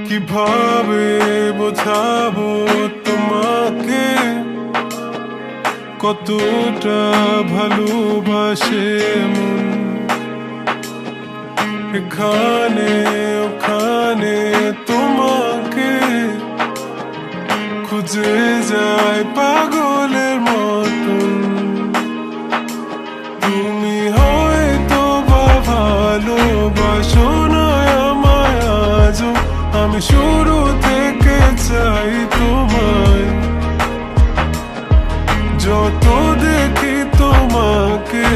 কিভাবে বোঝাবো তোমাকে কতটা ভালোবাসে মন। এখানে ওখানে তোমাকে খুঁজে যায় পাগলের মতন। তুমি হয়তো বা ভালোবাসো না আমায় আজও, আমি শুরু থেকে চাই তোমায়। যত দেখি তোমাকে